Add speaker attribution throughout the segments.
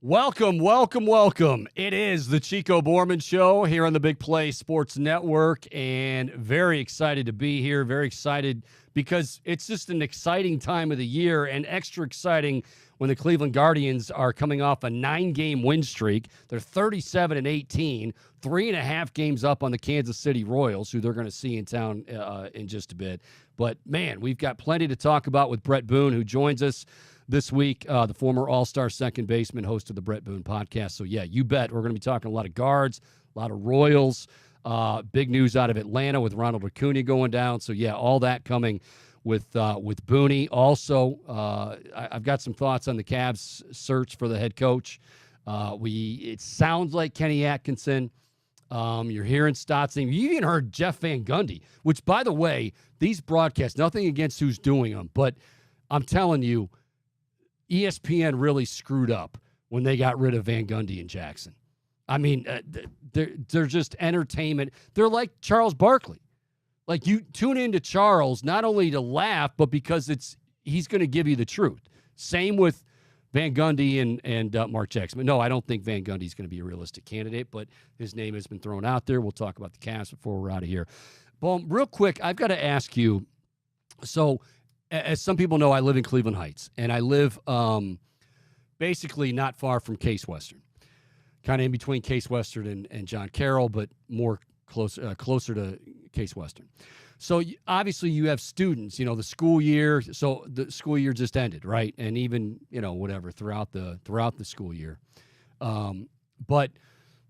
Speaker 1: Welcome, welcome, welcome. It is the Chico Bormann Show here on the Big Play Sports Network, and very excited to be here. Very excited because it's just an exciting time of the year, and extra exciting when the Cleveland Guardians are coming off a 9-game win streak. They're 37-18, 3.5 games up on the Kansas City Royals, who they're going to see in town in just a bit. But, man, we've got plenty to talk about with Bret Boone, who joins us this week, the former All Star second baseman, host of the Bret Boone podcast. So, yeah, you bet. We're going to be talking a lot of Guards, a lot of Royals, big news out of Atlanta with Ronald Acuna going down. So, yeah, all that coming with Boonie. Also, I've got some thoughts on the Cavs' search for the head coach. It sounds like Kenny Atkinson. You're hearing Stotts. You even heard Jeff Van Gundy, which, by the way, these broadcasts, nothing against who's doing them, but I'm telling you, ESPN really screwed up when they got rid of Van Gundy and Jackson. I mean, they're just entertainment. They're like Charles Barkley. Like, you tune into Charles not only to laugh, but because he's going to give you the truth. Same with Van Gundy and Mark Jackson. But no, I don't think Van Gundy's going to be a realistic candidate, but his name has been thrown out there. We'll talk about the Cavs before we're out of here. Well, real quick, I've got to ask you, so as some people know, I live in Cleveland Heights, and I live basically not far from Case Western, kind of in between Case Western and John Carroll, but more closer to Case Western. So obviously you have students, the school year. So the school year just ended, right? And even, whatever, throughout the school year. But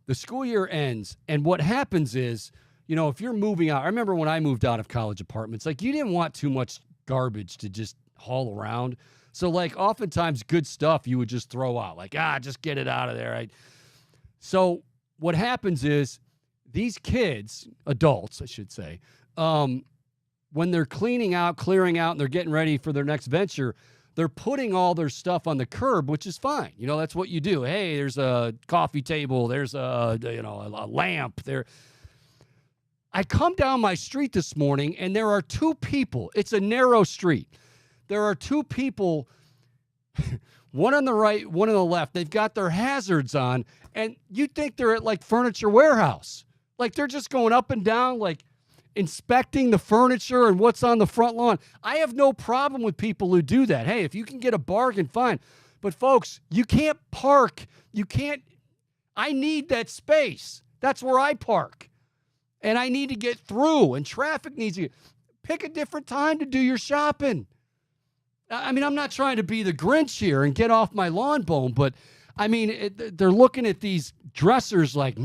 Speaker 1: the school year ends, and what happens is, if you're moving out, I remember when I moved out of college apartments, like, you didn't want too much garbage to just haul around. So, like, oftentimes good stuff you would just throw out, like, just get it out of there. So what happens is these kids, adults, I should say, when they're clearing out, and they're getting ready for their next venture, they're putting all their stuff on the curb, which is fine. That's what you do. Hey, there's a coffee table. There's a lamp there. I come down my street this morning, and there are two people. It's a narrow street. There are two people, one on the right, one on the left. They've got their hazards on, and you'd think they're at, like, Furniture Warehouse. Like, they're just going up and down, like, inspecting the furniture and what's on the front lawn. I have no problem with people who do that. Hey, if you can get a bargain, fine. But, folks, you can't park. I need that space. That's where I park. And I need to get through, and traffic needs to pick a different time to do your shopping. I mean, I'm not trying to be the Grinch here and get off my lawn bone, but, I mean, they're looking at these dressers like,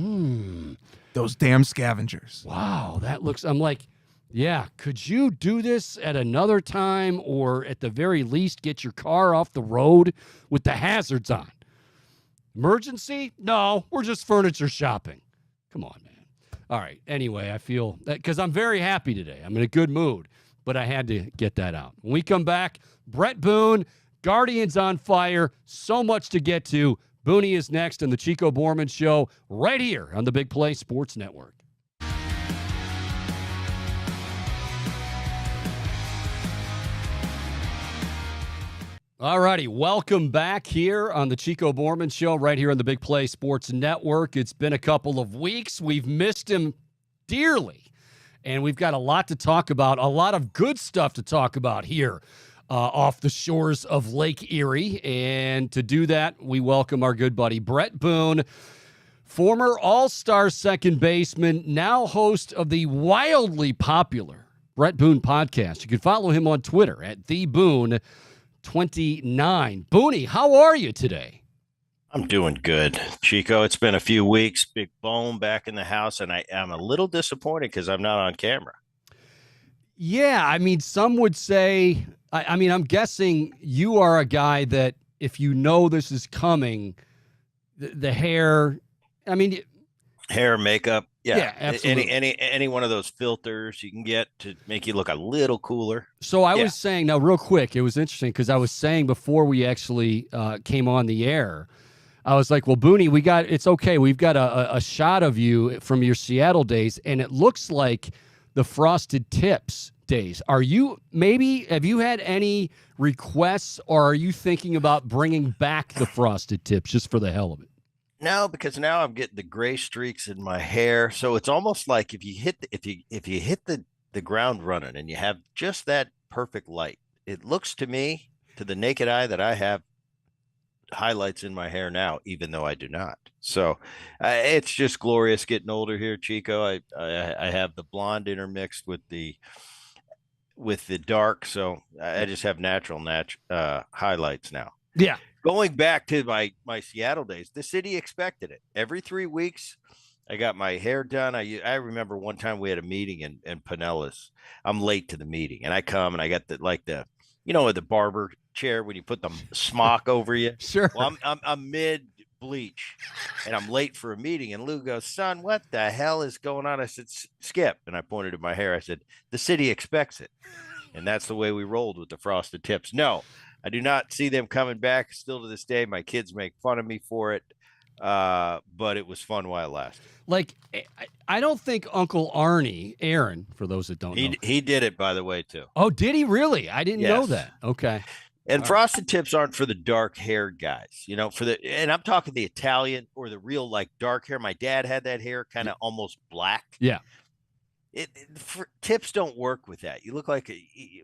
Speaker 2: Those damn scavengers.
Speaker 1: Wow, I'm like, yeah, could you do this at another time, or at the very least get your car off the road with the hazards on? Emergency? No, we're just furniture shopping. Come on, man. All right. Anyway, I feel that because I'm very happy today. I'm in a good mood, but I had to get that out. When we come back, Bret Boone, Guardians on fire. So much to get to. Boonie is next on the Chico Bormann Show right here on the Big Play Sports Network. All righty, welcome back here on the Chico Bormann Show right here on the Big Play Sports Network. It's been a couple of weeks. We've missed him dearly, and we've got a lot to talk about, a lot of good stuff to talk about here off the shores of Lake Erie. And to do that, we welcome our good buddy Bret Boone, former All Star second baseman, now host of the wildly popular Bret Boone podcast. You can follow him on Twitter at TheBoone29. Boonie, how are you today?
Speaker 3: I'm doing good, Chico. It's been a few weeks. Big Bone back in the house, and I am a little disappointed because I'm not on camera.
Speaker 1: Yeah, I mean, some would say, I'm guessing you are a guy that if you know this is coming, the hair,
Speaker 3: hair, makeup,
Speaker 1: yeah, absolutely.
Speaker 3: Any one of those filters you can get to make you look a little cooler.
Speaker 1: So I was saying, now real quick, it was interesting because I was saying before we actually came on the air, I was like, well, Boonie, it's okay. We've got a shot of you from your Seattle days, and it looks like the frosted tips days. Have you had any requests, or are you thinking about bringing back the frosted tips just for the hell of it?
Speaker 3: No, because now I'm getting the gray streaks in my hair. So it's almost like if you hit the ground running and you have just that perfect light, it looks to me, to the naked eye, that I have highlights in my hair now, even though I do not. So it's just glorious getting older here, Chico. I have the blonde intermixed with the dark, so I just have natural highlights now.
Speaker 1: Yeah.
Speaker 3: Going back to my Seattle days, the city expected it. Every 3 weeks, I got my hair done. I remember one time we had a meeting in Pinellas. I'm late to the meeting, and I come and I got the barber chair when you put the smock over you.
Speaker 1: Sure.
Speaker 3: Well, I'm mid bleach, and I'm late for a meeting. And Lou goes, "Son, what the hell is going on?" I said, "Skip," and I pointed to my hair. I said, "The city expects it," and that's the way we rolled with the frosted tips. No, I do not see them coming back. Still to this day, my kids make fun of me for it. But it was fun while it lasted.
Speaker 1: Like, I don't think Uncle Aaron, for those that don't know.
Speaker 3: He did it, by the way, too.
Speaker 1: Oh, did he really? I didn't know that. Okay.
Speaker 3: And frosted tips aren't for the dark haired guys, and I'm talking the Italian or the real like dark hair. My dad had that hair kind of almost black.
Speaker 1: Yeah.
Speaker 3: Tips don't work with that. You look like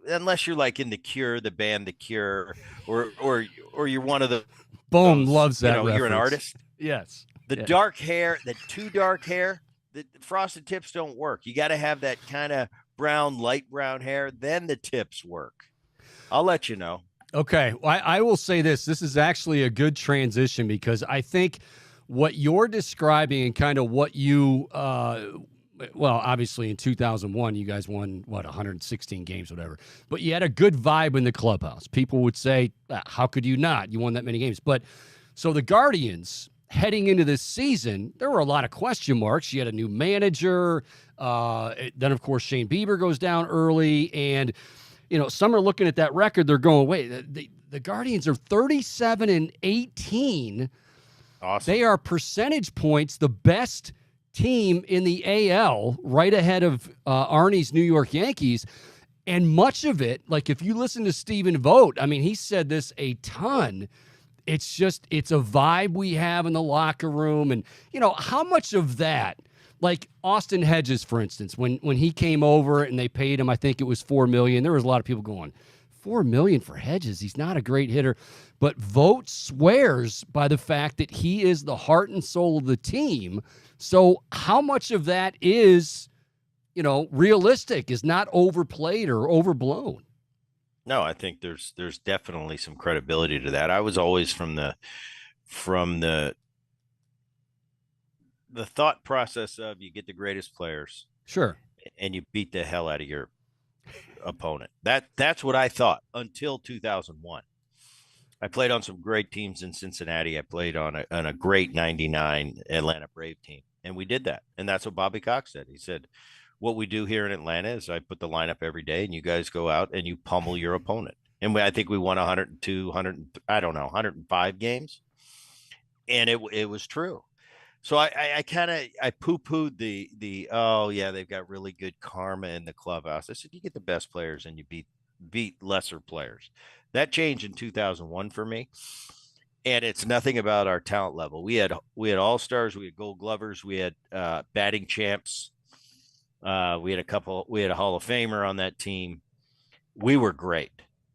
Speaker 3: unless you're like in the band The Cure, or you're one of the
Speaker 1: Boom loves that.
Speaker 3: You're an artist.
Speaker 1: Yes.
Speaker 3: The dark hair, the too dark hair, the frosted tips don't work. You got to have that kind of light brown hair. Then the tips work. I'll let you know.
Speaker 1: Okay. Well, I will say this. This is actually a good transition because I think what you're describing and kind of what you, obviously in 2001, you guys won, 116 games, whatever. But you had a good vibe in the clubhouse. People would say, how could you not? You won that many games. But so the Guardians, heading into this season, there were a lot of question marks. You had a new manager. Then, of course, Shane Bieber goes down early. And, some are looking at that record. They're going, wait, the Guardians are 37-18.
Speaker 3: Awesome.
Speaker 1: They are percentage points the best team in the AL, right ahead of Arnie's New York Yankees. And much of it, like if you listen to Stephen Vogt, I mean, he said this a ton. It's a vibe we have in the locker room. And, how much of that, like Austin Hedges, for instance, when he came over and they paid him, I think it was $4 million. There was a lot of people going, $4 million for Hedges. He's not a great hitter. But Vogt swears by the fact that he is the heart and soul of the team. So how much of that is, realistic, is not overplayed or overblown?
Speaker 3: No, I think there's definitely some credibility to that. I was always from the thought process of you get the greatest players.
Speaker 1: Sure.
Speaker 3: And you beat the hell out of your opponent. That's what I thought until 2001. I played on some great teams in Cincinnati. I played on a great 99 Atlanta Brave team. And we did that. And that's what Bobby Cox said. He said, what we do here in Atlanta is I put the lineup every day and you guys go out and you pummel your opponent. And I think we won 105 games. And it was true. So I poo-pooed the oh yeah, they've got really good karma in the clubhouse. I said, you get the best players and you beat lesser players. That changed in 2001 for me. And it's nothing about our talent level. We had all stars, we had gold glovers, we had batting champs. We had a Hall of Famer on that team. We were great.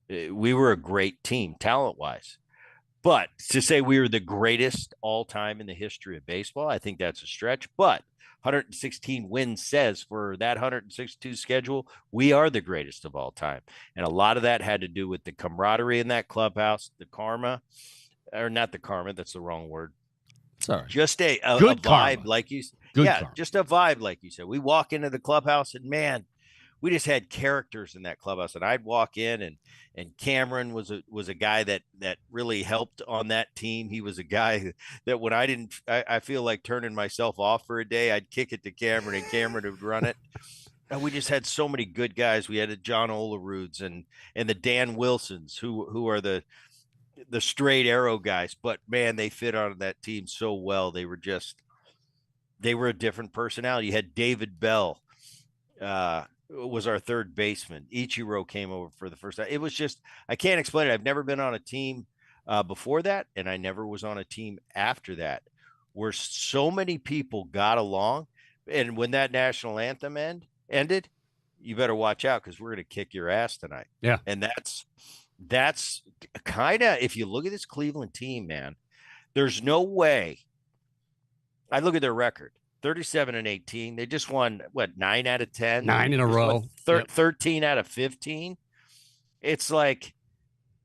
Speaker 3: We were a great team talent-wise. But to say we were the greatest all time in the history of baseball, I think that's a stretch. But 116 wins says for that 162 schedule, we are the greatest of all time. And a lot of that had to do with the camaraderie in that clubhouse, the karma, or not the karma, that's the wrong word.
Speaker 1: Sorry.
Speaker 3: Just a
Speaker 1: good
Speaker 3: vibe,
Speaker 1: karma.
Speaker 3: like you said.
Speaker 1: Karma.
Speaker 3: Just a vibe, like you said. We walk into the clubhouse and man, we just had characters in that clubhouse. And I'd walk in and Cameron was a guy that really helped on that team. He was a guy that when I feel like turning myself off for a day, I'd kick it to Cameron and Cameron would run it. And we just had so many good guys. We had the John Oleroods and the Dan Wilsons who are the straight arrow guys, but man, they fit on that team so well. They were a different personality. You had David Bell, was our third baseman. Ichiro came over for the first time. It was just, I can't explain it. I've never been on a team before that, and I never was on a team after that, where so many people got along. And when that national anthem ended, you better watch out, because we're going to kick your ass tonight.
Speaker 1: Yeah.
Speaker 3: And that's kind of, if you look at this Cleveland team, man, there's no way. I look at their record, 37-18. They just won, what, 9 out of 10?
Speaker 1: 9 in a row.
Speaker 3: 13 out of 15. It's like,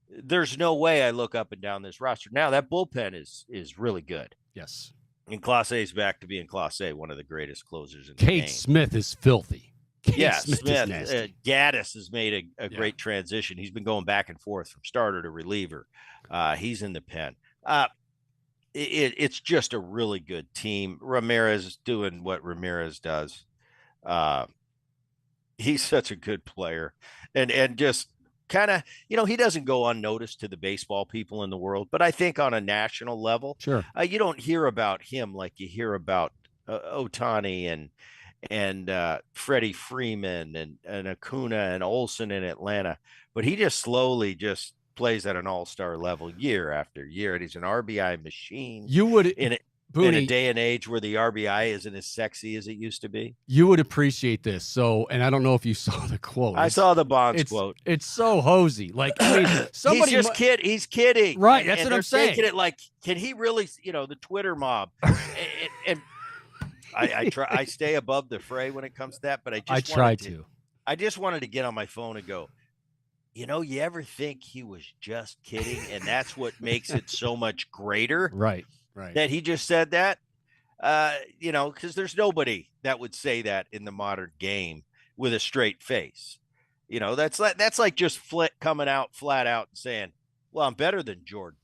Speaker 3: there's no way I look up and down this roster. Now, that bullpen is really good.
Speaker 1: Yes.
Speaker 3: And Class A is back to being Class A, one of the greatest closers in the game.
Speaker 1: Kate Smith is filthy.
Speaker 3: Smith Gaddis has made a great transition. He's been going back and forth from starter to reliever. He's in the pen. It's just a really good team. Ramirez doing what Ramirez does. He's such a good player, and just kind of, he doesn't go unnoticed to the baseball people in the world, but I think on a national level,
Speaker 1: sure,
Speaker 3: you don't hear about him like you hear about Ohtani and Freddie Freeman and Acuna and Olsen in Atlanta, but he just slowly just plays at an all-star level year after year, and he's an RBI machine.
Speaker 1: You would
Speaker 3: in a day and age where the RBI isn't as sexy as it used to be.
Speaker 1: You would appreciate this. So, and I don't know if you saw the quote.
Speaker 3: I saw the Bonds quote.
Speaker 1: It's so hosy. Like, I mean, somebody
Speaker 3: he's just he's kidding.
Speaker 1: Right. That's what I'm saying.
Speaker 3: Taking it like, can he really, the Twitter mob and I try. I stay above the fray when it comes to that, but I just wanted to get on my phone and go, you ever think he was just kidding, and that's what makes it so much greater?
Speaker 1: Right.
Speaker 3: That he just said that, because there's nobody that would say that in the modern game with a straight face. That's like just coming out flat out and saying, "Well, I'm better than Jordan."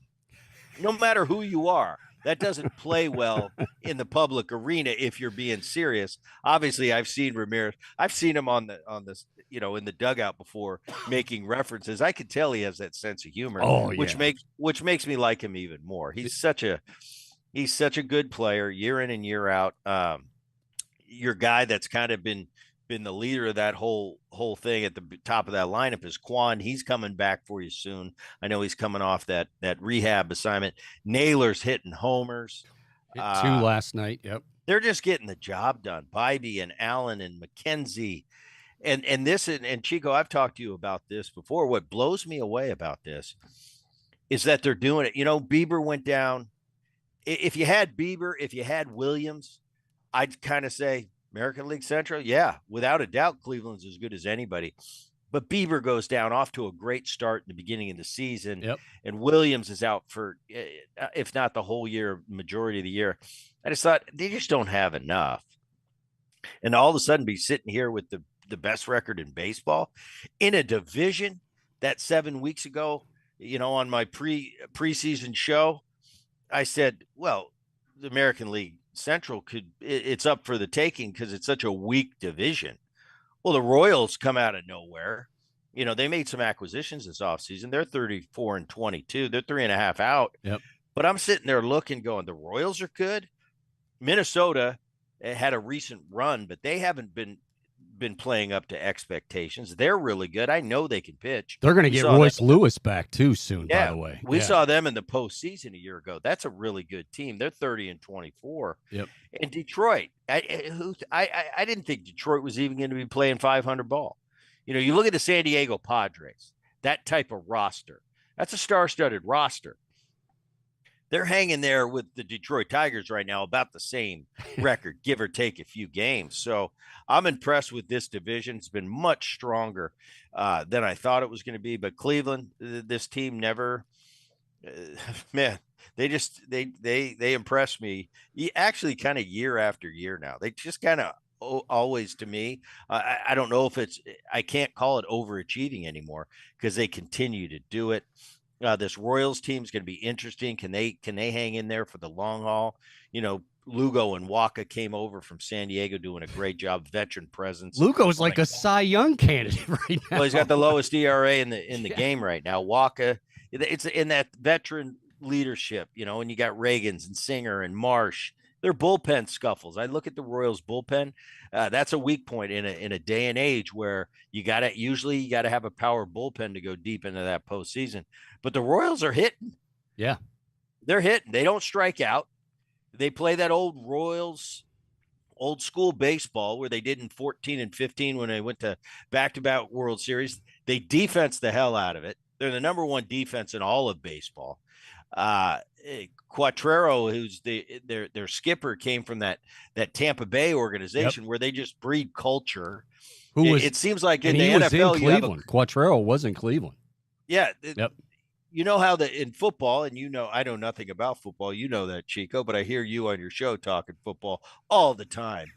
Speaker 3: No matter who you are. That doesn't play well in the public arena if you're being serious. Obviously, I've seen Ramirez. I've seen him on this, in the dugout before, making references. I could tell he has that sense of humor, which makes me like him even more. He's such a good player, year in and year out. Your guy that's kind of been the leader of that whole thing at the top of that lineup is Quan. He's coming back for you soon. I know he's coming off that rehab assignment. Naylor's hitting homers.
Speaker 1: Hit 2 last night. Yep.
Speaker 3: They're just getting the job done. Bybee and Allen and McKenzie. And Chico, I've talked to you about this before. What blows me away about this is that they're doing it. Bieber went down. If you had Bieber, if you had Williams, I'd kind of say, American League Central, yeah, without a doubt, Cleveland's as good as anybody. But Bieber goes down off to a great start in the beginning of the season, and Williams is out for, if not the whole year, majority of the year. I just thought they just don't have enough. And all of a sudden be sitting here with the best record in baseball in a division that 7 weeks ago, on my preseason show, I said, well, the American League Central it's up for the taking because it's such a weak division. Well, the Royals come out of nowhere. They made some acquisitions this offseason. They're 34-22. They're 3.5 out.
Speaker 1: Yep.
Speaker 3: But I'm sitting there looking, going, the Royals are good. Minnesota had a recent run, but they haven't been playing up to expectations. They're really good. I know they can pitch.
Speaker 1: They're going to get Royce Lewis back too soon, by the way.
Speaker 3: We saw them in the postseason a year ago. That's a really good team. They're 30-24.
Speaker 1: Yep.
Speaker 3: And Detroit, I didn't think Detroit was even going to be playing 500 ball. You look at the San Diego Padres, that type of roster. That's a star-studded roster. They're hanging there with the Detroit Tigers right now, about the same record, give or take a few games. So I'm impressed with this division. It's been much stronger than I thought it was going to be. But Cleveland, this team never, man, they impress me. Actually, kind of year after year now. They just kind of always, to me, I don't know if I can't call it overachieving anymore because they continue to do it. This Royals team is going to be interesting. Can they hang in there for the long haul? Lugo and Waka came over from San Diego doing a great job, veteran presence.
Speaker 1: Lugo is like a Cy Young candidate right now.
Speaker 3: Well, he's got the lowest ERA in the game right now. Waka, it's in that veteran leadership, and you got Reagans and Singer and Marsh They're bullpen scuffles. I look at the Royals bullpen. That's a weak point in a day and age where you gotta have a power bullpen to go deep into that postseason. But the Royals are hitting.
Speaker 1: Yeah.
Speaker 3: They're hitting. They don't strike out. They play that old school baseball where they did in 14 and 15 when they went to back-to-back World Series. They defense the hell out of it. They're the number one defense in all of baseball. Quatrero, who's their skipper, came from that Tampa Bay organization where they just breed culture. It seems like in the NFL,
Speaker 1: in Cleveland. Quatrero was in Cleveland.
Speaker 3: Yeah.
Speaker 1: Yep.
Speaker 3: You know how in football, and I know nothing about football. You know that, Chico, but I hear you on your show talking football all the time.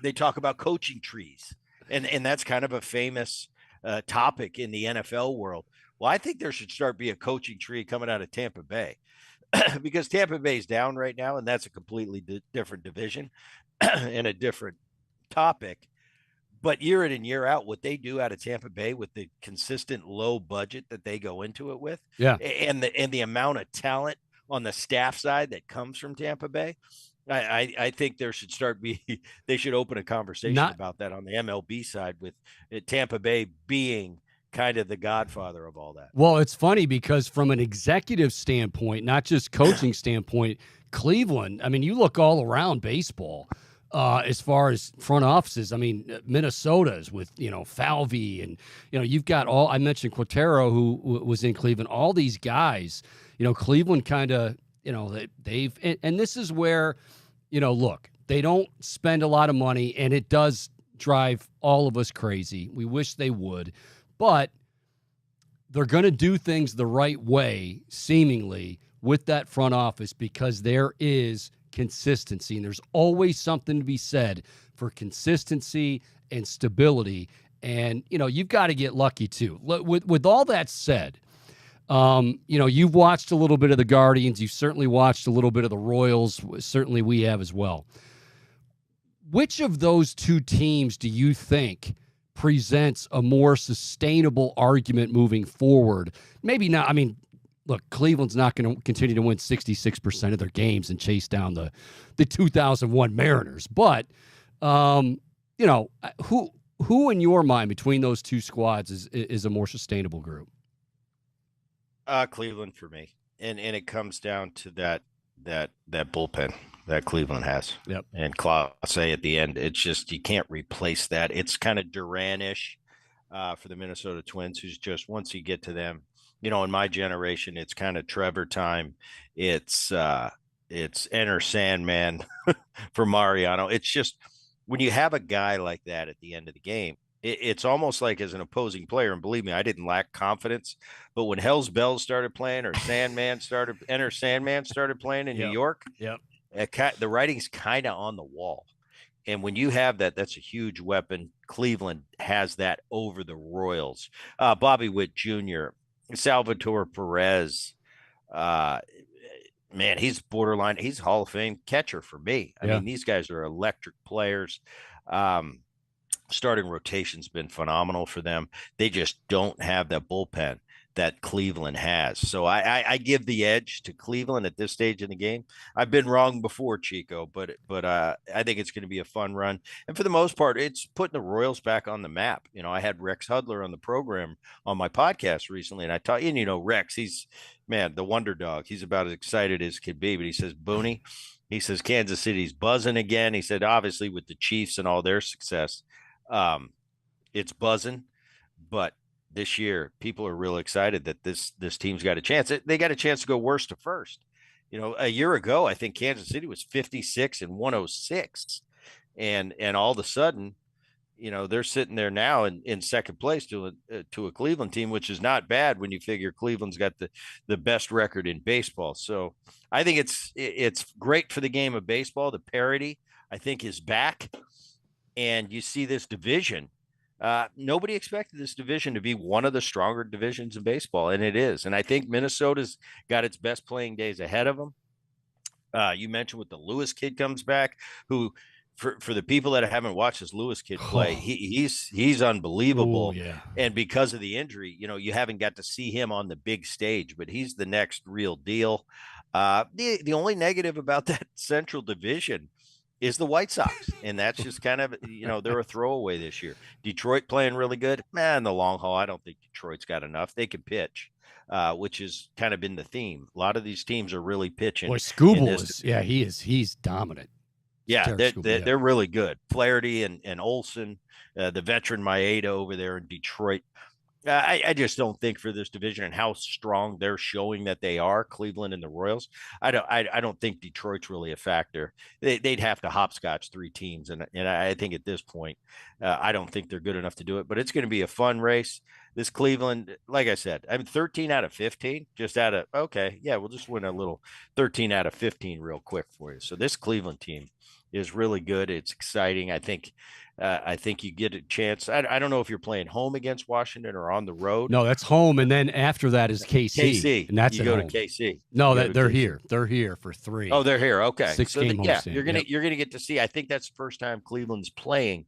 Speaker 3: They talk about coaching trees, and that's kind of a famous topic in the NFL world. Well, I think there should start be a coaching tree coming out of Tampa Bay because Tampa Bay is down right now, and that's a completely different division and a different topic. But year in and year out, what they do out of Tampa Bay with the consistent low budget that they go into it with, and the amount of talent on the staff side that comes from Tampa Bay, I think there should they should open a conversation about that on the MLB side with Tampa Bay being kind of the godfather of all that.
Speaker 1: Well, it's funny because from an executive standpoint, not just coaching standpoint, Cleveland, I mean, you look all around baseball. As far as front offices, I mean, Minnesota's with, Falvey and, you've got I mentioned Quintero who was in Cleveland, all these guys, Cleveland kind of, they've, and this is where, look, they don't spend a lot of money and it does drive all of us crazy. We wish they would, but they're going to do things the right way, seemingly, with that front office because there is consistency, and there's always something to be said for consistency and stability. And you've got to get lucky too. With all that said, you've watched a little bit of the Guardians. You've certainly watched a little bit of the Royals. Certainly we have as well. Which of those two teams do you think presents a more sustainable argument moving forward? Maybe not. I mean, look, Cleveland's not going to continue to win 66% of their games and chase down the 2001 Mariners. But, who in your mind between those two squads is a more sustainable group?
Speaker 3: Cleveland for me. And it comes down to that bullpen that Cleveland has.
Speaker 1: Yep.
Speaker 3: And Clase at the end, it's just, you can't replace that. It's kind of Duran-ish for the Minnesota Twins, who's just, once you get to them, in my generation, it's kind of Trevor time. It's Enter Sandman for Mariano. It's just, when you have a guy like that at the end of the game, it's almost like as an opposing player, and believe me, I didn't lack confidence, but when Hell's Bells started playing or Enter Sandman started playing in New York, the writing's kind of on the wall. And when you have that, that's a huge weapon. Cleveland has that over the Royals. Bobby Witt Jr., Salvatore Perez, man, he's borderline. He's Hall of Fame catcher for me. I mean, these guys are electric players. Starting rotation's been phenomenal for them. They just don't have that bullpen that Cleveland has. So I give the edge to Cleveland at this stage in the game. I've been wrong before, Chico, but I think it's going to be a fun run. And for the most part, it's putting the Royals back on the map. I had Rex Hudler on the program on my podcast recently, and I taught you, Rex, he's, man, the wonder dog. He's about as excited as could be, but he says, Boonie, he says, Kansas City's buzzing again. He said, obviously with the Chiefs and all their success, it's buzzing, but this year, people are real excited that this team's got a chance. They got a chance to go worst to first. A year ago, I think Kansas City was 56 and 106, and all of a sudden, they're sitting there now in second place to a Cleveland team, which is not bad when you figure Cleveland's got the best record in baseball. So I think it's great for the game of baseball. The parity, I think, is back, and you see this division. Nobody expected this division to be one of the stronger divisions in baseball, and it is. And I think Minnesota's got its best playing days ahead of them. You mentioned with the Lewis kid comes back, who for the people that haven't watched this Lewis kid play, he's unbelievable.
Speaker 1: Ooh, yeah.
Speaker 3: And because of the injury, you haven't got to see him on the big stage, but he's the next real deal. The only negative about that Central Division is the White Sox, and that's just kind of, they're a throwaway this year. Detroit playing really good, man. In the long haul, I don't think Detroit's got enough. They can pitch, which has kind of been the theme. A lot of these teams are really pitching.
Speaker 1: Boy, Scooble is, yeah, he's dominant.
Speaker 3: Yeah,
Speaker 1: Derek Scooble,
Speaker 3: they're really good. Flaherty and Olson, the veteran Maeda over there in Detroit. I just don't think for this division and how strong they're showing that they are, Cleveland and the Royals. I don't think Detroit's really a factor. They'd have to hopscotch 3 teams, and I think at this point, I don't think they're good enough to do it. But it's going to be a fun race. This Cleveland, like I said, I'm 13 out of 15, just out of okay, yeah, we'll just win a little 13 out of 15 real quick for you. So this Cleveland team is really good. It's exciting. I think you get a chance. I don't know if you're playing home against Washington or on the road.
Speaker 1: No, that's home, and then after that is KC.
Speaker 3: KC,
Speaker 1: and that's
Speaker 3: you go to KC.
Speaker 1: No, they're here. They're here for 3.
Speaker 3: Oh, they're here. Okay,
Speaker 1: 6-game homestand.
Speaker 3: you're gonna get to see. I think that's the first time Cleveland's playing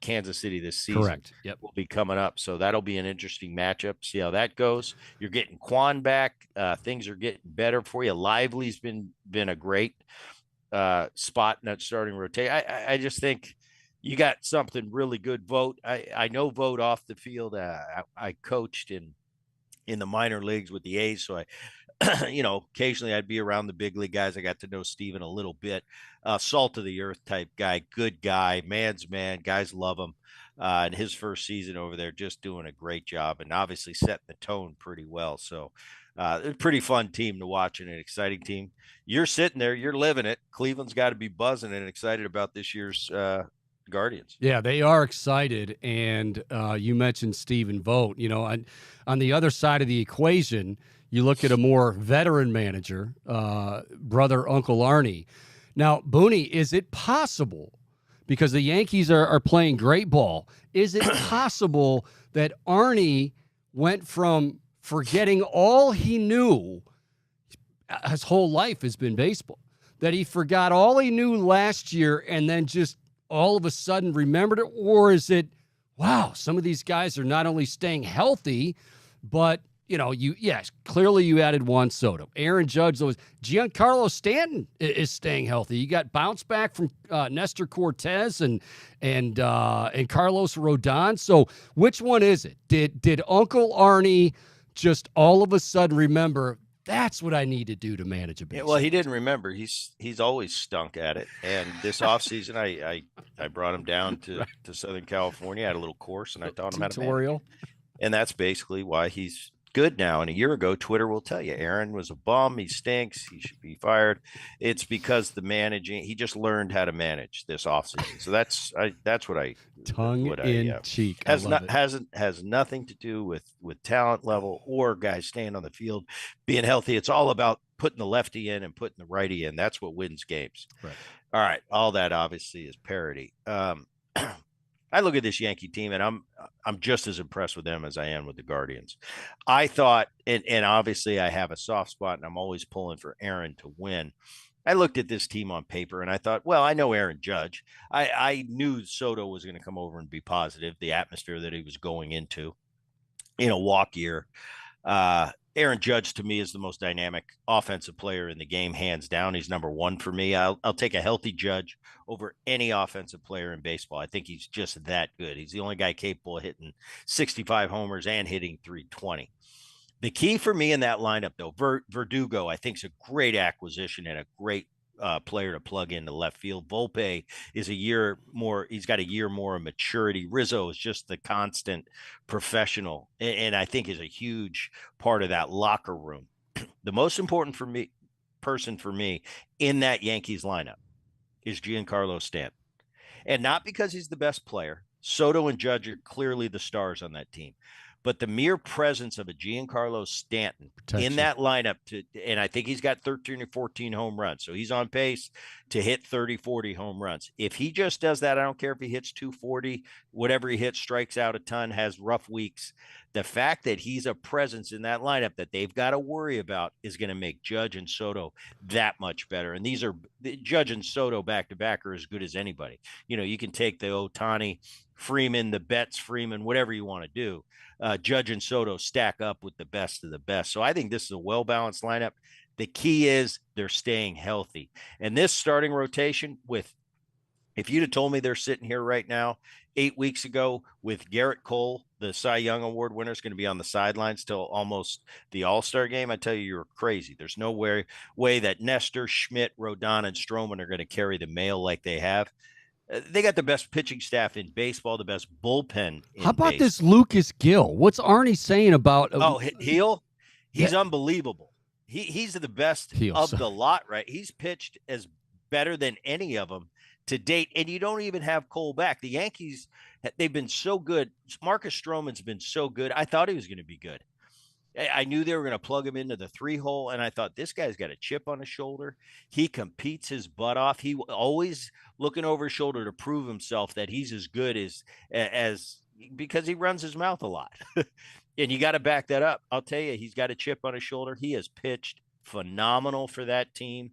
Speaker 3: Kansas City this season.
Speaker 1: Correct. Yep,
Speaker 3: will be coming up, so that'll be an interesting matchup. See how that goes. You're getting Quan back. Things are getting better for you. Lively's been a great spot in that starting rotation. I just think you got something really good. Vote. I know Vote off the field. I coached in the minor leagues with the A's, so I occasionally I'd be around the big league guys. I got to know Steven a little bit. Salt of the earth type guy, good guy, man's man. Guys love him. In his first season over there, just doing a great job and obviously setting the tone pretty well. So a pretty fun team to watch and an exciting team. You're sitting there, you're living it. Cleveland's got to be buzzing and excited about this year's Guardians.
Speaker 1: Yeah, they are excited. And you mentioned Stephen Vogt. On the other side of the equation, you look at a more veteran manager, brother Uncle Arnie. Now, Boonie, is it possible, because the Yankees are playing great ball, is it possible that Arnie went from forgetting all he knew his whole life has been baseball, that he forgot all he knew last year and then just all of a sudden remembered it? Or is it, wow, some of these guys are not only staying healthy, but clearly you added Juan Soto, Aaron Judge, Giancarlo Stanton is staying healthy. You got bounce back from Nestor Cortez and Carlos Rodon. So which one is it? Did Uncle Arnie just all of a sudden remember, that's what I need to do to manage a business?
Speaker 3: Yeah, well, he didn't remember. He's always stunk at it. And this offseason, I brought him down to Southern California. I had a little course, and I taught him how to manage. And that's basically why he's good now. And a year ago, Twitter will tell you Aaron was a bum. He stinks. He should be fired. It's because he just learned how to manage this offseason. So that's what I
Speaker 1: tongue in cheek
Speaker 3: has nothing to do with talent level or guys staying on the field, being healthy. It's all about putting the lefty in and putting the righty in. That's what wins games.
Speaker 1: Right.
Speaker 3: All right. All that obviously is parity. I look at this Yankee team, and I'm just as impressed with them as I am with the Guardians. I thought, and obviously I have a soft spot, and I'm always pulling for Aaron to win. I looked at this team on paper, and I thought, well, I know Aaron Judge. I knew Soto was going to come over and be positive, the atmosphere that he was going into in a walk year. Aaron Judge, to me, is the most dynamic offensive player in the game, hands down. He's number 1 for me. I'll take a healthy Judge over any offensive player in baseball. I think he's just that good. He's the only guy capable of hitting 65 homers and hitting 320. The key for me in that lineup, though, Verdugo, I think, is a great acquisition and a great player to plug into left field. Volpe is a year more. He's got a year more of maturity. Rizzo is just the constant professional, and I think is a huge part of that locker room. The most important person for me in that Yankees lineup is Giancarlo Stanton, and not because he's the best player. Soto and Judge are clearly the stars on that team. But the mere presence of a Giancarlo Stanton in that lineup, and I think he's got 13 or 14 home runs. So he's on pace to hit 30, 40 home runs. If he just does that, I don't care if he hits 240, whatever he hits, strikes out a ton, has rough weeks. The fact that he's a presence in that lineup that they've got to worry about is going to make Judge and Soto that much better. And these are Judge and Soto back-to-back are as good as anybody. You can take the Ohtani, Freeman, the Betts, Freeman, whatever you want to do. Judge and Soto stack up with the best of the best. So I think this is a well-balanced lineup. The key is they're staying healthy. And this starting rotation if you'd have told me they're sitting here right now 8 weeks ago with Garrett Cole, the Cy Young Award winner, is going to be on the sidelines till almost the All Star game, I tell you, you're crazy. There's no way that Nestor, Schmidt, Rodon, and Stroman are going to carry the mail like they have. They got the best pitching staff in baseball, the best bullpen in
Speaker 1: How about this
Speaker 3: baseball.
Speaker 1: Lucas Gill? What's Arnie saying about?
Speaker 3: Heel? He's
Speaker 1: Yeah.
Speaker 3: unbelievable. He's the best of the lot, right? He's pitched as better than any of them to date, and you don't even have Cole back. The Yankees, they've been so good. Marcus Stroman's been so good. I thought he was going to be good. I knew they were going to plug him into the 3-hole, and I thought this guy's got a chip on his shoulder. He competes his butt off. He always looking over his shoulder to prove himself that he's as good as because he runs his mouth a lot. And you got to back that up. I'll tell you, he's got a chip on his shoulder. He has pitched phenomenal for that team.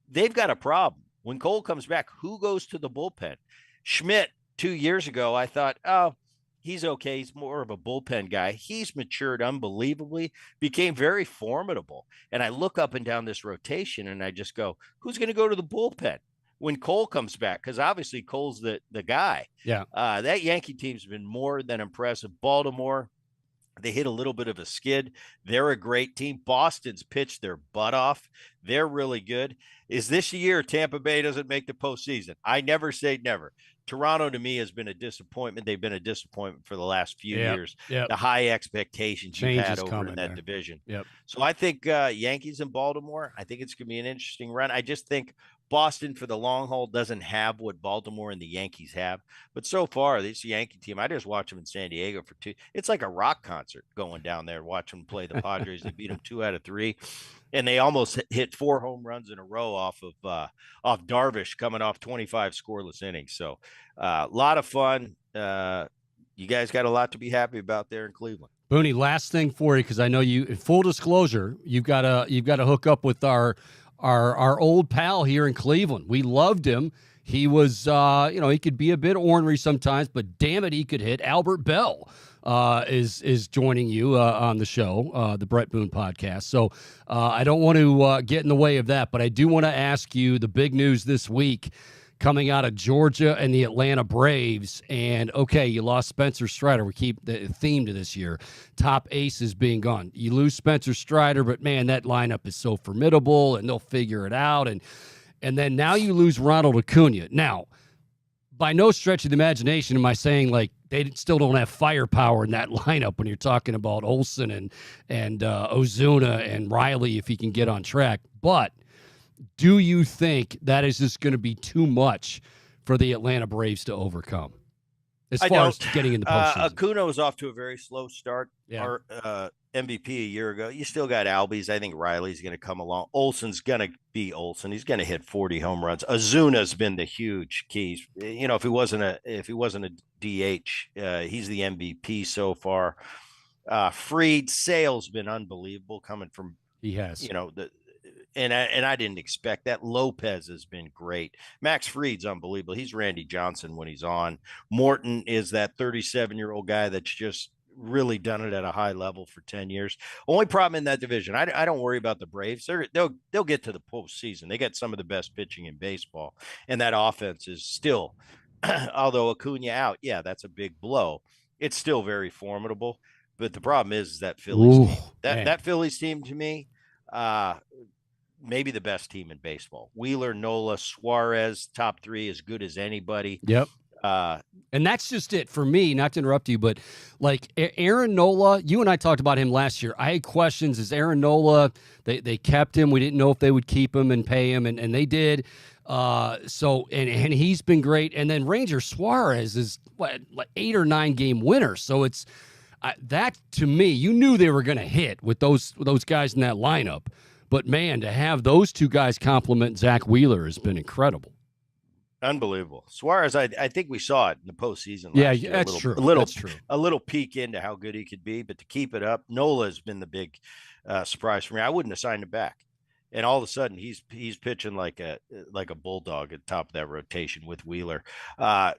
Speaker 3: They've got a problem. When Cole comes back, who goes to the bullpen? Schmidt, 2 years ago, I thought, oh, he's okay. He's more of a bullpen guy. He's matured unbelievably, became very formidable. And I look up and down this rotation and I just go, who's going to go to the bullpen when Cole comes back? Because obviously Cole's the guy.
Speaker 1: Yeah.
Speaker 3: That Yankee team's been more than impressive. Baltimore, they hit a little bit of a skid. They're a great team. Boston's pitched their butt off. They're really good. Is this year Tampa Bay doesn't make the postseason? I never say never. Toronto, to me, has been a disappointment. They've been a disappointment for the last few years.
Speaker 1: Yep.
Speaker 3: The high expectations you've had over in that
Speaker 1: there.
Speaker 3: division.
Speaker 1: Yep.
Speaker 3: So I think Yankees and Baltimore, I think it's going to be an interesting run. I just think Boston for the long haul doesn't have what Baltimore and the Yankees have. But so far, this Yankee team, I just watched them in San Diego for 2. It's like a rock concert going down there, watching them play the Padres. They beat them 2 out of 3. And they almost hit 4 home runs in a row off Darvish coming off 25 scoreless innings. So a lot of fun. You guys got a lot to be happy about there in Cleveland.
Speaker 1: Boonie, last thing for you, because I know you. Full disclosure, you've got to hook up with our old pal here in Cleveland. We loved him. He was, he could be a bit ornery sometimes, but damn it, he could hit. Albert Bell is joining you on the show, the Bret Boone podcast. So I don't want to get in the way of that, but I do want to ask you the big news this week coming out of Georgia and the Atlanta Braves. And, okay, you lost Spencer Strider. We keep the theme to this year. Top aces being gone. You lose Spencer Strider, but, man, that lineup is so formidable, and they'll figure it out. And then now you lose Ronald Acuna. Now, by no stretch of the imagination am I saying, like, they still don't have firepower in that lineup when you're talking about Olsen and Ozuna and Riley if he can get on track. But do you think that is just going to be too much for the Atlanta Braves to overcome as far as getting in the postseason?
Speaker 3: Acuna was off to a very slow start.
Speaker 1: Yeah.
Speaker 3: Our MVP a year ago. You still got Albies. I think Riley's going to come along. Olsen's going to be Olsen. He's going to hit 40 home runs. Ozuna's been the huge key. You know, if he wasn't a DH, he's the MVP so far. Fried, Sale's been unbelievable coming from.
Speaker 1: He has.
Speaker 3: You know, and I didn't expect that. Lopez has been great. Max Fried's unbelievable. He's Randy Johnson when he's on. Morton is that 37-year-old guy that's just really done it at a high level for 10 years. Only problem in that division, I don't worry about the Braves. They'll get to the postseason. They got some of the best pitching in baseball, and that offense is still, although Acuna out, yeah, that's a big blow. It's still very formidable. But the problem is that Phillies team. That Phillies team to me, maybe the best team in baseball. Wheeler, Nola, Suarez, top 3, as good as anybody.
Speaker 1: Yep. And that's just it for me, not to interrupt you, but like Aaron Nola, you and I talked about him last year. I had questions. Is Aaron Nola, they kept him. We didn't know if they would keep him and pay him, and they did. So he's been great. And then Ranger Suarez is like 8 or 9 game winner. So it's that to me, you knew they were going to hit with those guys in that lineup. But man, to have those 2 guys complement Zach Wheeler has been incredible.
Speaker 3: Unbelievable. Suarez, I think we saw it in the postseason.
Speaker 1: Yeah, that's true.
Speaker 3: A little peek into how good he could be, but to keep it up, Nola has been the big surprise for me. I wouldn't have signed him back, and all of a sudden he's pitching like a bulldog at the top of that rotation with Wheeler. I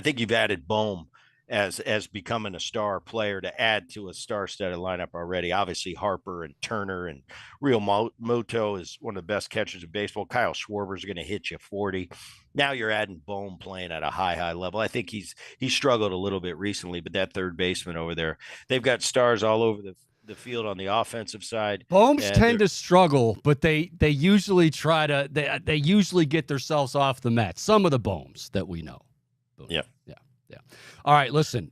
Speaker 3: think you've added Bohm as becoming a star player to add to a star-studded lineup already. Obviously, Harper and Turner and Real Moto is one of the best catchers in baseball. Kyle Schwarber is going to hit you 40. Now you're adding Bohm playing at a high level. I think he's struggled a little bit recently, but that third baseman over there, they've got stars all over the field on the offensive side.
Speaker 1: Bohms tend to struggle, but they usually try to they usually get themselves off the mat. Some of the Bohms that we know.
Speaker 3: Yeah.
Speaker 1: All right, listen.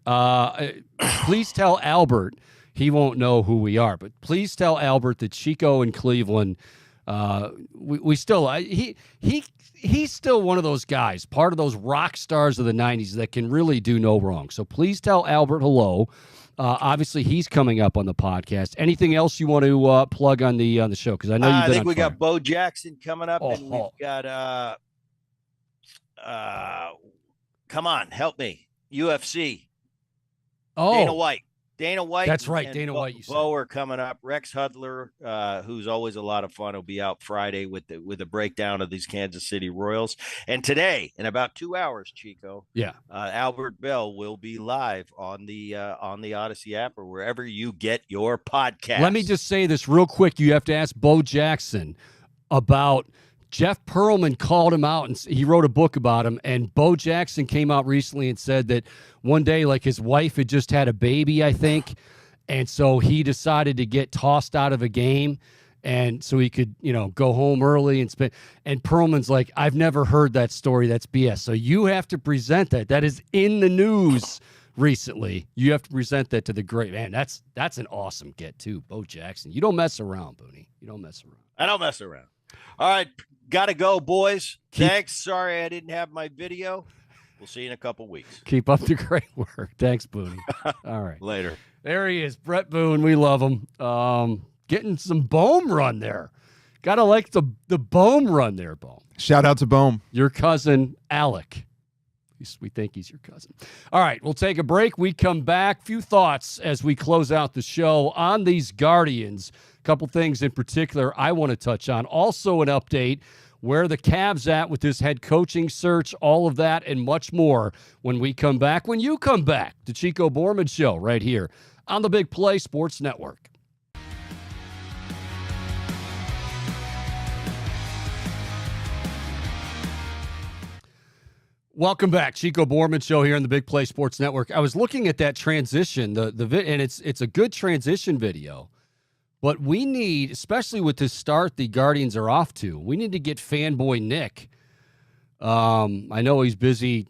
Speaker 1: Please tell Albert, he won't know who we are, but please tell Albert that Chico in Cleveland. We still he's still one of those guys, part of those rock stars of the '90s that can really do no wrong. So please tell Albert hello. Obviously, he's coming up on the podcast. Anything else you want to plug on the show? Because I know you've been.
Speaker 3: I think we got Bo Jackson coming up, and we've got come on, help me, UFC. Dana White.
Speaker 1: That's right, Dana White. You
Speaker 3: Bo are coming up. Rex Hudler, who's always a lot of fun, will be out Friday with a breakdown of these Kansas City Royals. And today, in about 2 hours, Chico, Albert Bell will be live on the Odyssey app or wherever you get your podcast.
Speaker 1: Let me just say this real quick. You have to ask Bo Jackson about Jeff Pearlman called him out, and he wrote a book about him. And Bo Jackson came out recently and said that one day, like, his wife had just had a baby, I think, and so he decided to get tossed out of a game, and so he could, go home early and spend. And Pearlman's like, I've never heard that story. That's BS. So you have to present that. That is in the news recently. You have to present that to the great man. That's an awesome get too, Bo Jackson. You don't mess around, Boonie. You don't mess around.
Speaker 3: I don't mess around. All right. Got to go, boys. Thanks. Sorry I didn't have my video. We'll see you in a couple weeks.
Speaker 1: Keep up the great work. Thanks, Boonie. All right.
Speaker 3: Later.
Speaker 1: There he is, Bret Boone. We love him. Getting some Bohm run there. Got to like the Bohm run there, Bohm.
Speaker 2: Shout out to Bohm.
Speaker 1: Your cousin, Alec. We think he's your cousin. All right, we'll take a break. We come back. Few thoughts as we close out the show on these Guardians. A couple things in particular I want to touch on. Also an update where the Cavs at with this head coaching search, all of that and much more when we come back. When you come back, the Chico Bormann Show right here on the Big Play Sports Network. Welcome back, Chico Bormann Show here on the Big Play Sports Network. I was looking at that transition, and it's a good transition video. But we need, especially with this start the Guardians are off to, we need to get fanboy Nick. I know he's busy,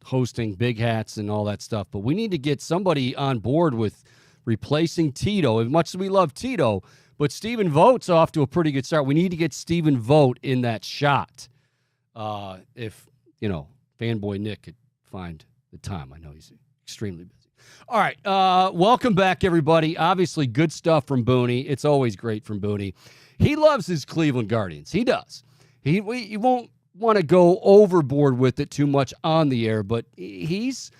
Speaker 1: hosting Big Hats and all that stuff, but we need to get somebody on board with replacing Tito. As much as we love Tito, but Stephen Vogt's off to a pretty good start. We need to get Stephen Vogt in that shot. If, fanboy Nick could find the time. I know he's extremely busy. All right. Welcome back, everybody. Obviously, good stuff from Boonie. It's always great from Boonie. He loves his Cleveland Guardians. He does. He won't want to go overboard with it too much on the air, but he's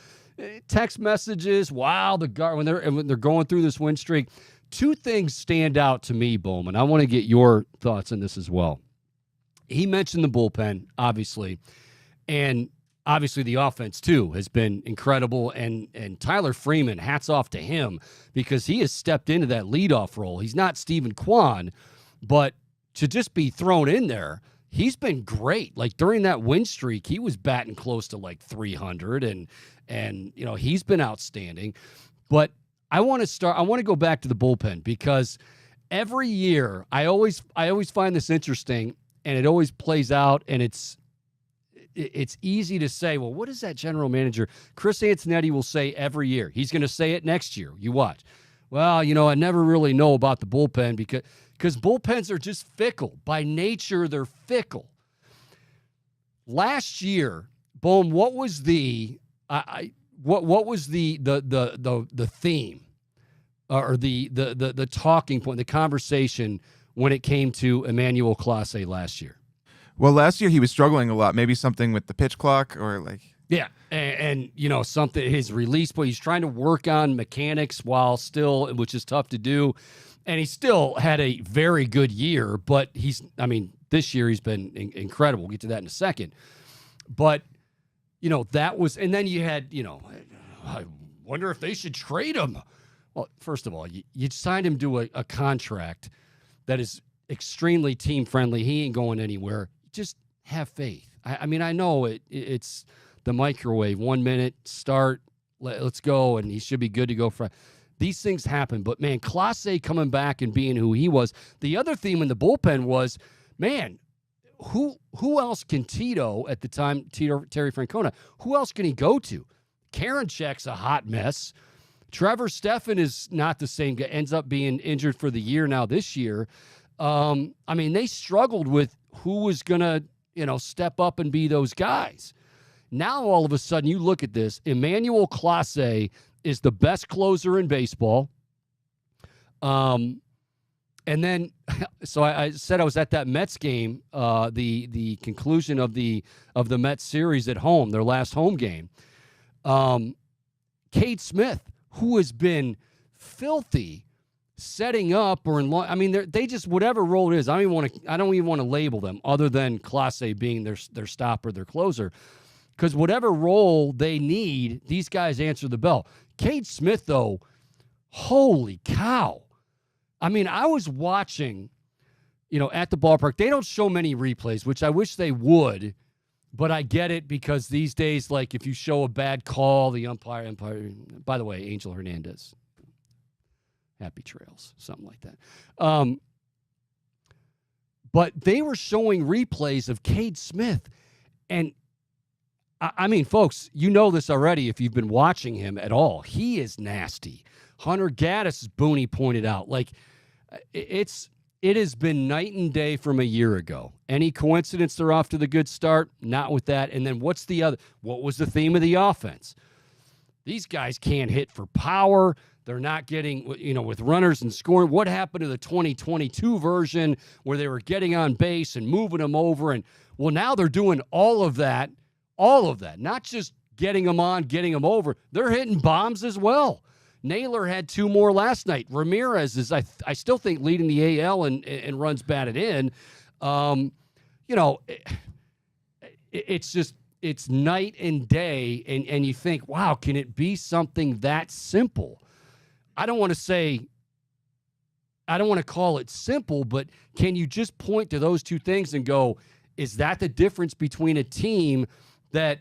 Speaker 1: text messages. Wow, when they're going through this win streak. Two things stand out to me, Bowman. I want to get your thoughts on this as well. He mentioned the bullpen, obviously, and obviously the offense, too, has been incredible, and Tyler Freeman, hats off to him, because he has stepped into that leadoff role. He's not Stephen Kwan, but to just be thrown in there, he's been great. Like, during that win streak, he was batting close to, 300, and he's been outstanding. But I want to go back to the bullpen, because every year, I always find this interesting, and it always plays out, and it's easy to say, well, what is that general manager? Chris Antonetti will say every year. He's going to say it next year. You watch. Well, I never really know about the bullpen because bullpens are just fickle. By nature, they're fickle. Last year, Bohm, what was the what was the theme or the talking point, the conversation when it came to Emmanuel Clase last year?
Speaker 2: Well, last year he was struggling a lot. Maybe something with the pitch clock or
Speaker 1: Yeah, and something, his release, but he's trying to work on mechanics while still, which is tough to do. And he still had a very good year, but this year he's been incredible. We'll get to that in a second. But, that was, and then you had, I wonder if they should trade him. Well, first of all, you signed him to a contract that is extremely team friendly. He ain't going anywhere. Just have faith. I mean, I know it's the microwave, 1 minute, start, let's go, and he should be good to go for. These things happen, but man, Clase coming back and being who he was. The other theme in the bullpen was, man, who else can Tito at the time, Terry Francona, who else can he go to? Karinchak's a hot mess. Trevor Stephan is not the same guy, ends up being injured for the year now this year. I mean, they struggled with who was going to, step up and be those guys. Now, all of a sudden, you look at this, Emmanuel Clase is the best closer in baseball. And then, so I said I was at that Mets game, the conclusion of the Mets series at home, their last home game. Cade Smith, who has been filthy setting up or in long, I mean, they just, whatever role it is, I don't even want to label them other than Clase being their stopper, their closer. Because whatever role they need, these guys answer the bell. Cade Smith, though, holy cow. I mean, I was watching, at the ballpark. They don't show many replays, which I wish they would, but I get it because these days, like, if you show a bad call, the umpire, by the way, Angel Hernandez, happy trails, something like that. But they were showing replays of Cade Smith, and I mean, folks, you know this already if you've been watching him at all. He is nasty. Hunter Gaddis, as Boonie pointed out, like it has been night and day from a year ago. Any coincidence they're off to the good start? Not with that. And then what was the theme of the offense? These guys can't hit for power. They're not getting, with runners and scoring. What happened to the 2022 version where they were getting on base and moving them over? And well, now they're doing all of that, not just getting them on, getting them over. They're hitting bombs as well. Naylor had 2 more last night. Ramirez is, I still think, leading the AL and runs batted in. It's night and day, and you think, wow, can it be something that simple? I don't want to call it simple, but can you just point to those two things and go, is that the difference between a team that,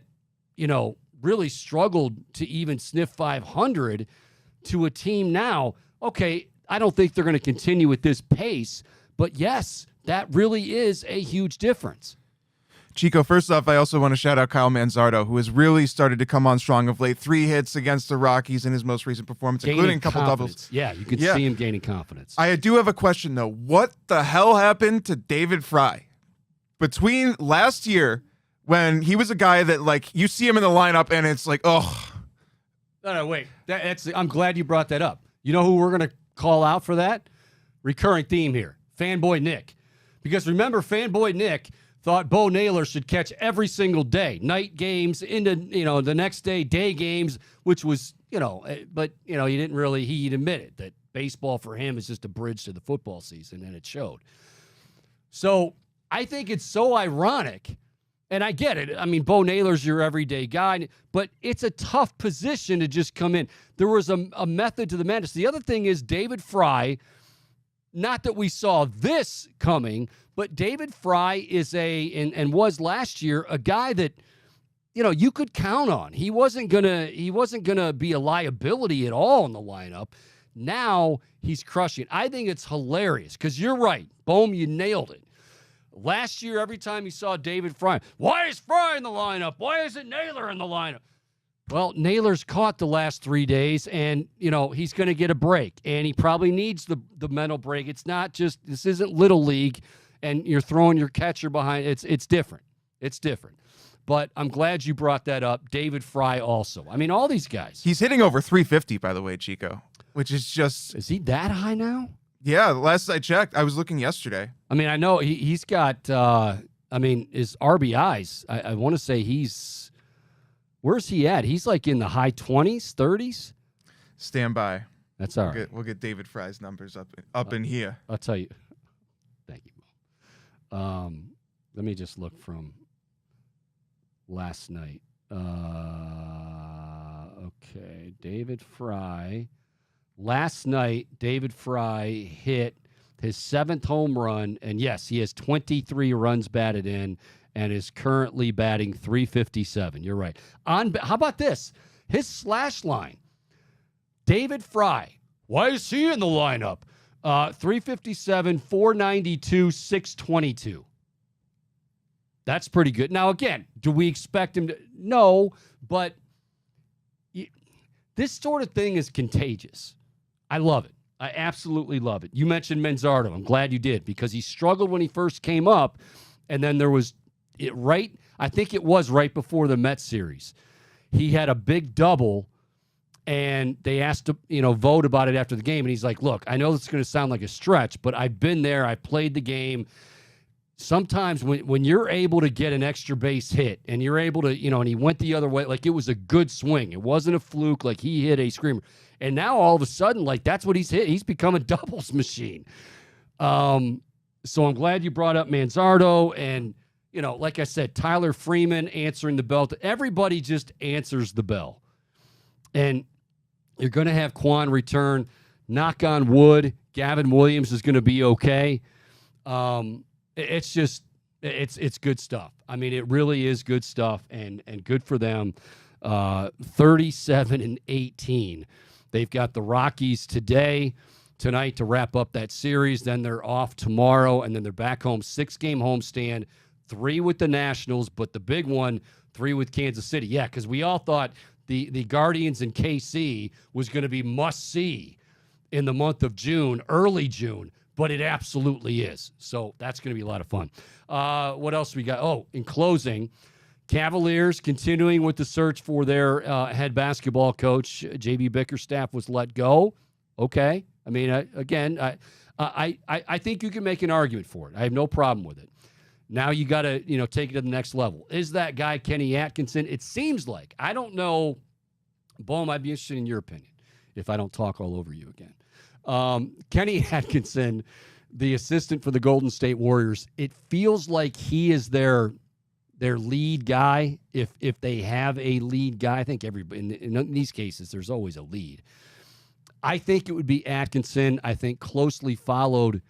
Speaker 1: really struggled to even sniff 500 to a team now? Okay, I don't think they're going to continue at this pace, but yes, that really is a huge difference.
Speaker 2: Chico, first off, I also want to shout out Kyle Manzardo, who has really started to come on strong of late. 3 hits against the Rockies in his most recent performance, including a couple doubles.
Speaker 1: Yeah, you can see him gaining confidence.
Speaker 2: I do have a question, though. What the hell happened to David Fry? Between last year, when he was a guy that, like, you see him in the lineup and it's like, oh.
Speaker 1: No, wait. I'm glad you brought that up. You know who we're going to call out for that? Recurring theme here. Fanboy Nick. Because remember, Fanboy Nick thought Bo Naylor should catch every single day. Night games, into, the next day games, which was, but, he didn't really, he'd admitted that baseball for him is just a bridge to the football season, and it showed. So I think it's so ironic, and I get it. I mean, Bo Naylor's your everyday guy, but it's a tough position to just come in. There was a method to the madness. The other thing is David Fry, not that we saw this coming, but David Fry is and was last year a guy that, you could count on. He wasn't gonna be a liability at all in the lineup. Now he's crushing it. I think it's hilarious because you're right. Boom, you nailed it. Last year, every time you saw David Fry, why is Fry in the lineup? Why isn't Naylor in the lineup? Well, Naylor's caught the last 3 days, and, he's going to get a break, and he probably needs the mental break. It's not just, this isn't Little League, and you're throwing your catcher behind. It's different. It's different. But I'm glad you brought that up. David Fry also. I mean, all these guys.
Speaker 2: He's hitting over 350, by the way, Chico, which is just...
Speaker 1: Is he that high now?
Speaker 2: Yeah, last I checked, I was looking yesterday.
Speaker 1: I mean, I know he's got, his RBIs, I want to say where's he at? He's like in the high 20s, 30s?
Speaker 2: Stand by.
Speaker 1: That's all right.
Speaker 2: We'll get David Fry's numbers up in here.
Speaker 1: I'll tell you. Thank you. Let me just look from last night. Okay, David Fry. Last night, David Fry hit his 7th home run, and yes, he has 23 runs batted in and is currently batting .357. You're right. How about this? His slash line, David Fry. Why is he in the lineup? .357, .492, .622. That's pretty good. Now, again, do we expect him to? No, but this sort of thing is contagious. I love it. I absolutely love it. You mentioned Manzardo. I'm glad you did, because he struggled when he first came up, and then there was I think it was right before the Mets series. He had a big double, and they asked to, vote about it after the game, and he's like, look, I know this is going to sound like a stretch, but I've been there. I played the game. Sometimes when you're able to get an extra base hit and you're able to, and he went the other way, like it was a good swing. It wasn't a fluke, like he hit a screamer. And now all of a sudden, like that's what he's hit. He's become a doubles machine. So I'm glad you brought up Manzardo, and, like I said, Tyler Freeman answering the bell. Everybody just answers the bell. And you're going to have Quan return. Knock on wood, Gavin Williams is going to be okay. It's just, it's good stuff. I mean, it really is good stuff, and good for them. 37-18. They've got the Rockies tonight to wrap up that series. Then they're off tomorrow, and then they're back home. 6-game homestand, 3 with the Nationals, but the big one, 3 with Kansas City. Yeah, because we all thought the Guardians and KC was going to be must-see in the month of June, early June. But it absolutely is. So that's going to be a lot of fun. What else we got? Oh, in closing, Cavaliers continuing with the search for their head basketball coach. J.B. Bickerstaff was let go. Okay. I mean, I think you can make an argument for it. I have no problem with it. Now you got to, take it to the next level. Is that guy Kenny Atkinson? It seems like. I don't know. Boom, I'd be interested in your opinion if I don't talk all over you again. Kenny Atkinson, the assistant for the Golden State Warriors, it feels like he is their lead guy. If they have a lead guy, I think everybody in these cases, there's always a lead. I think it would be Atkinson. I think closely followed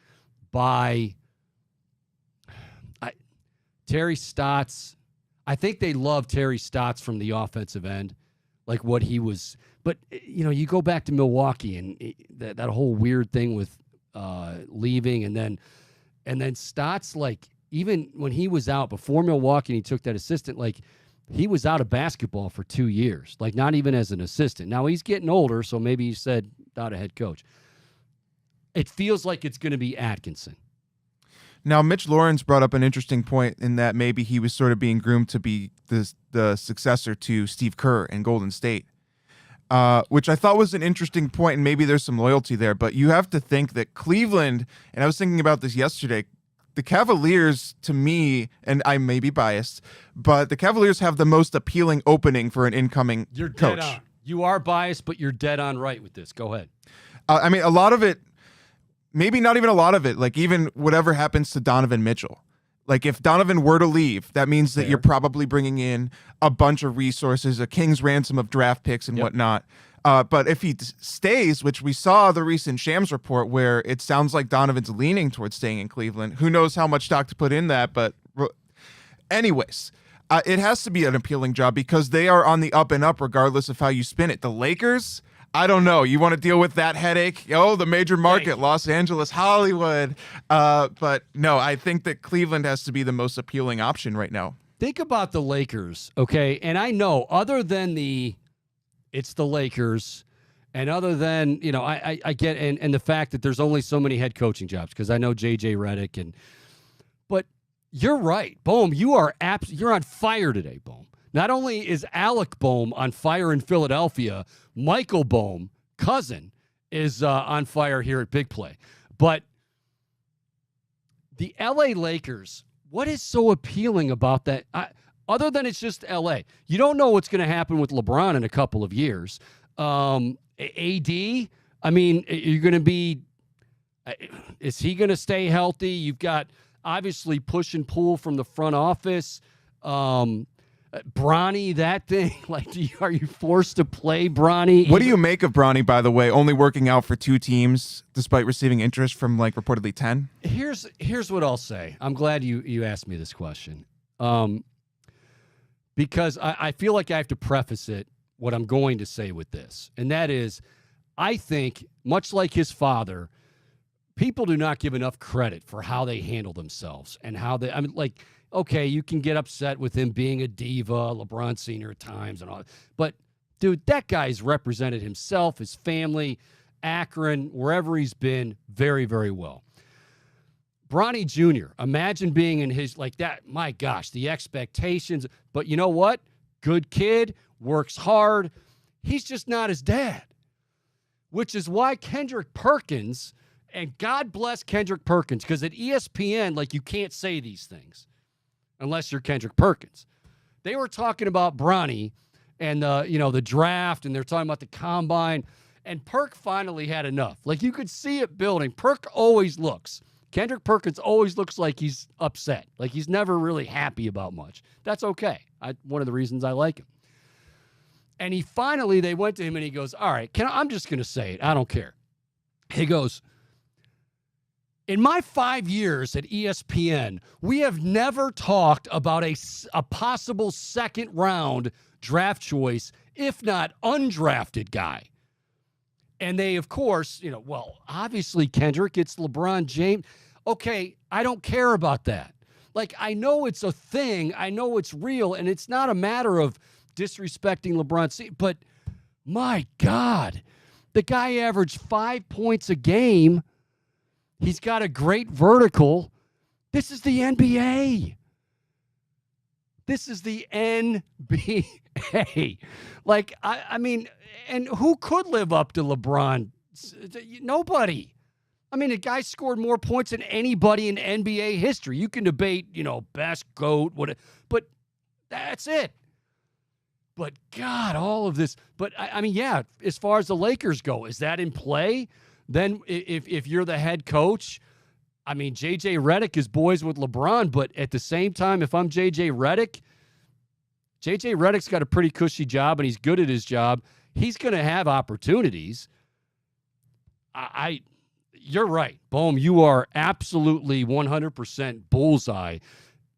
Speaker 1: by Terry Stotts. I think they love Terry Stotts from the offensive end, like what he was. But, you go back to Milwaukee and that whole weird thing with leaving. And then Stotts, like, even when he was out before Milwaukee and he took that assistant, like, he was out of basketball for 2 years, like not even as an assistant. Now he's getting older, so maybe he said not a head coach. It feels like it's going to be Atkinson.
Speaker 2: Now, Mitch Lawrence brought up an interesting point in that maybe he was sort of being groomed to be the successor to Steve Kerr in Golden State. Which I thought was an interesting point, and maybe there's some loyalty there. But you have to think that Cleveland, and I was thinking about this yesterday, the Cavaliers, to me, and I may be biased, but the Cavaliers have the most appealing opening for an incoming
Speaker 1: You're
Speaker 2: coach.
Speaker 1: Dead on. You are biased, but you're dead on right with this. Go ahead.
Speaker 2: I mean, a lot of it, maybe not even a lot of it, like even whatever happens to Donovan Mitchell. Like, if Donovan were to leave, that means that you're probably bringing in a bunch of resources, a king's ransom of draft picks and whatnot. But if he stays, which we saw the recent Shams report where it sounds like Donovan's leaning towards staying in Cleveland. Who knows how much stock to put in that? But anyways, it has to be an appealing job because they are on the up and up regardless of how you spin it. The Lakers, I don't know. You want to deal with that headache? Oh, the major market, Los Angeles, Hollywood. But no, I think that Cleveland has to be the most appealing option right now.
Speaker 1: Think about the Lakers, okay? And I know other than it's the Lakers, and other than, I get, and the fact that there's only so many head coaching jobs, because I know J.J. Redick, but you're right. Bohm, you're on fire today, Bohm. Not only is Alec Bohm on fire in Philadelphia, Michael Bohm, cousin, is on fire here at Big Play. But the L.A. Lakers, what is so appealing about that? Other than it's just L.A. You don't know what's going to happen with LeBron in a couple of years. AD, I mean, you're going to be – is he going to stay healthy? You've got obviously push and pull from the front office. Bronny, that thing, like, are you forced to play Bronny?
Speaker 2: What do you make of Bronny, by the way, only working out for 2 teams despite receiving interest from like reportedly 10?
Speaker 1: Here's what I'll say. I'm glad you asked me this question. Because I feel like I have to preface what I'm going to say with this. And that is, I think, much like his father, people do not give enough credit for how they handle themselves and how they, I mean, like, okay, you can get upset with him being a diva, LeBron Sr. at times and all, but dude, that guy's represented himself, his family, Akron, wherever he's been, very, very well. Bronny Jr., imagine being in his, like that, my gosh, the expectations, but you know what? Good kid, works hard. He's just not his dad, which is why Kendrick Perkins, and God bless Kendrick Perkins, because at ESPN, like, you can't say these things unless you're Kendrick Perkins. They were talking about Bronny and the draft, and they're talking about the combine, and Perk finally had enough. Like, you could see it building. Kendrick Perkins always looks like he's upset, like he's never really happy about much. That's okay. One of the reasons I like him. And they went to him and he goes, all right, I'm just going to say it. I don't care. He goes, in my 5 years at ESPN, we have never talked about a possible second round draft choice, if not undrafted guy. And they, of course, obviously, Kendrick, it's LeBron James. Okay, I don't care about that. Like, I know it's a thing. I know it's real, and it's not a matter of disrespecting LeBron. But, my God, the guy averaged 5 points a game. He's got a great vertical. This is the NBA. This is the NBA. Like, I mean, and who could live up to LeBron? Nobody. I mean, the guy scored more points than anybody in NBA history. You can debate, best GOAT, but that's it. But God, all of this. But I mean, yeah, as far as the Lakers go, is that in play? Then if you're the head coach, I mean, J.J. Redick is boys with LeBron, but at the same time, if I'm J.J. Redick's got a pretty cushy job, and he's good at his job. He's going to have opportunities. You're right, Bohm. You are absolutely 100% bullseye.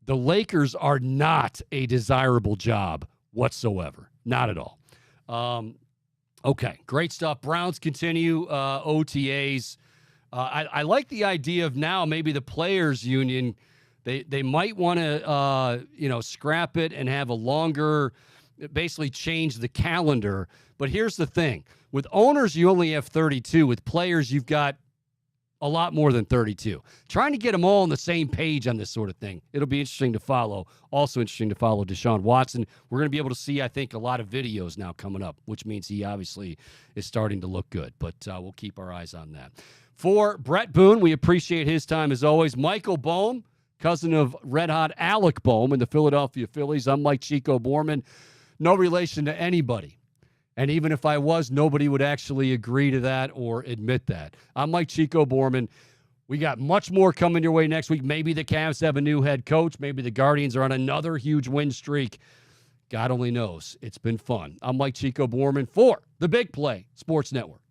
Speaker 1: The Lakers are not a desirable job whatsoever. Not at all. Okay, great stuff. Browns continue OTAs. I like the idea of now maybe the players' union. They might want to scrap it and have a longer, basically change the calendar. But here's the thing: with owners, you only have 32. With players, you've got a lot more than 32. Trying to get them all on the same page on this sort of thing. It'll be interesting to follow. Also interesting to follow Deshaun Watson. We're going to be able to see, I think, a lot of videos now coming up, which means he obviously is starting to look good. But we'll keep our eyes on that. For Bret Boone, we appreciate his time as always. Michael Bohm, cousin of Red Hot Alec Bohm in the Philadelphia Phillies. I'm Mike Chico Bormann. No relation to anybody. And even if I was, nobody would actually agree to that or admit that. I'm Mike Chico Bormann. We got much more coming your way next week. Maybe the Cavs have a new head coach. Maybe the Guardians are on another huge win streak. God only knows. It's been fun. I'm Mike Chico Bormann for the Big Play Sports Network.